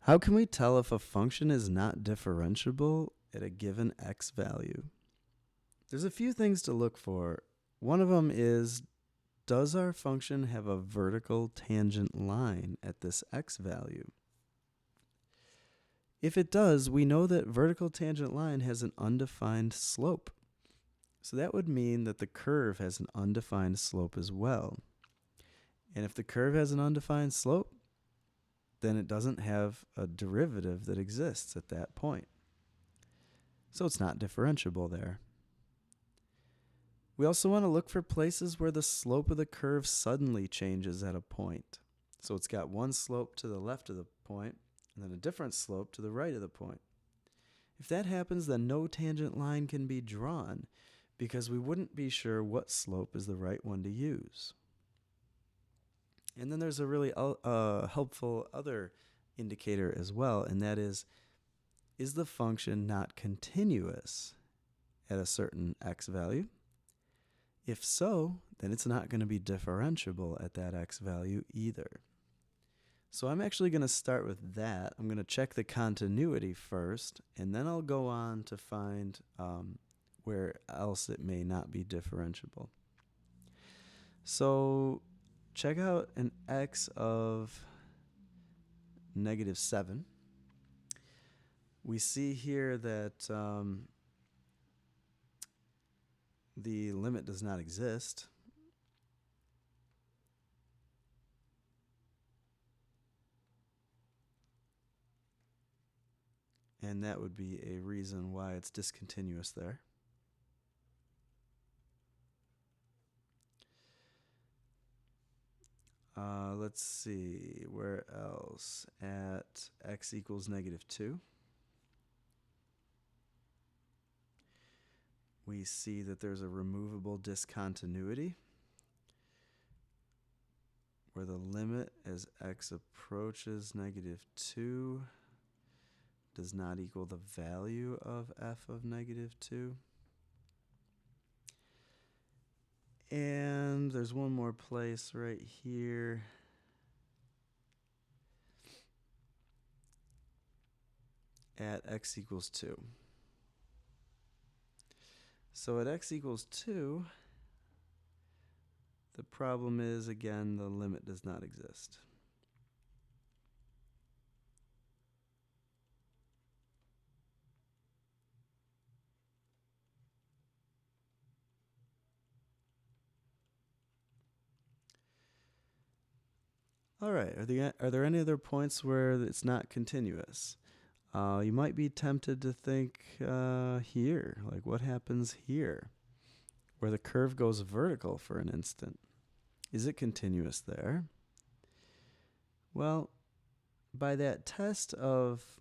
How can we tell if a function is not differentiable at a given x value? There's a few things to look for. One of them is, does our function have a vertical tangent line at this x value? If it does, we know that vertical tangent line has an undefined slope. So that would mean that the curve has an undefined slope as well. And if the curve has an undefined slope, then it doesn't have a derivative that exists at that point. So it's not differentiable there. We also want to look for places where the slope of the curve suddenly changes at a point. So it's got one slope to the left of the point and then a different slope to the right of the point. If that happens, then no tangent line can be drawn because we wouldn't be sure what slope is the right one to use. And then there's a really helpful other indicator as well, and that is the function not continuous at a certain x value? If so, then it's not going to be differentiable at that x value either. So I'm actually going to start with that. I'm going to check the continuity first, and then I'll go on to find where else it may not be differentiable. So check out an x of -7. We see here that the limit does not exist. And that would be a reason why it's discontinuous there. Let's see, where else? At x equals -2. We see that there's a removable discontinuity where the limit as x approaches -2 does not equal the value of f of -2. And there's one more place right here. At x equals 2. So at x equals 2, the problem is, again, the limit does not exist. All right, are there any other points where it's not continuous? You might be tempted to think here, like what happens here, where the curve goes vertical for an instant. Is it continuous there? Well, by that test of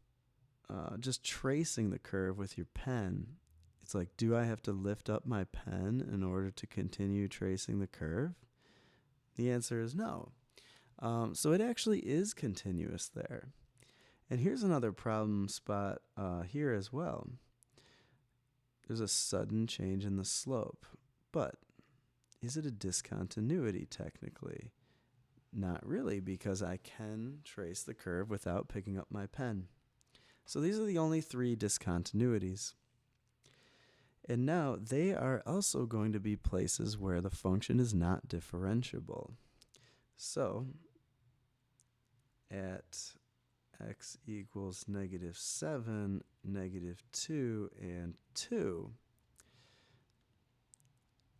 just tracing the curve with your pen, it's like, do I have to lift up my pen in order to continue tracing the curve? The answer is no. So it actually is continuous there. And here's another problem spot here as well. There's a sudden change in the slope, but is it a discontinuity technically? Not really, because I can trace the curve without picking up my pen. So these are the only 3 discontinuities. And now they are also going to be places where the function is not differentiable. So at x equals -7, -2, and 2,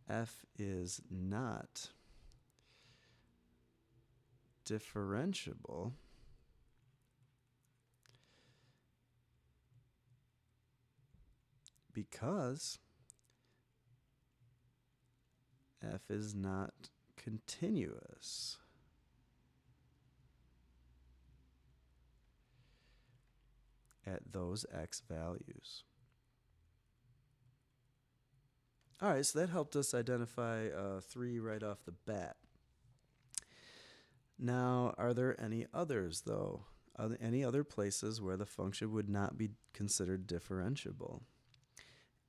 f is not differentiable because f is not continuous. At those x values. All right, so that helped us identify 3 right off the bat. Now, are there any others, though? Are there any other places where the function would not be considered differentiable?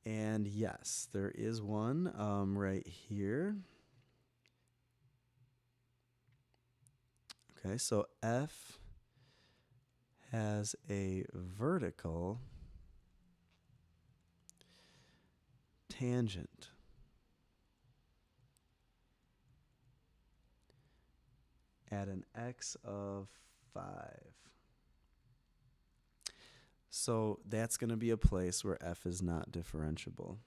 And yes, there is one right here. Okay, so f has a vertical tangent at an x of 5. So that's going to be a place where f is not differentiable.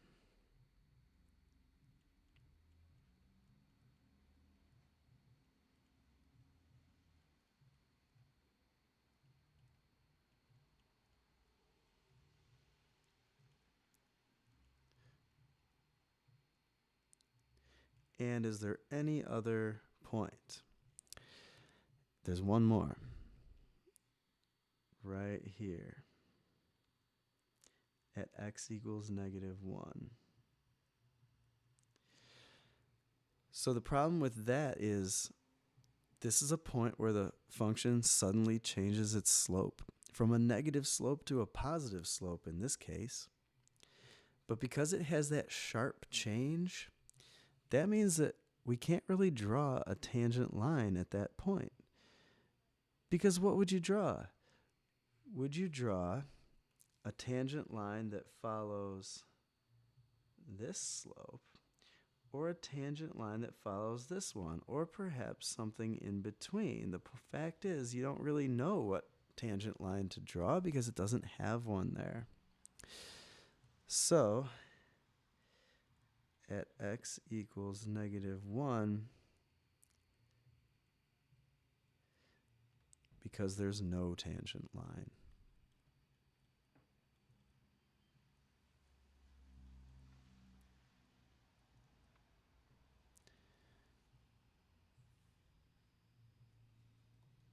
And is there any other point? There's one more. Right here. At x equals -1. So the problem with that is this is a point where the function suddenly changes its slope from a negative slope to a positive slope in this case. But because it has that sharp change, that means that we can't really draw a tangent line at that point. Because what would you draw? Would you draw a tangent line that follows this slope, or a tangent line that follows this one, or perhaps something in between? The fact is, you don't really know what tangent line to draw because it doesn't have one there. So, at x equals -1, because there's no tangent line.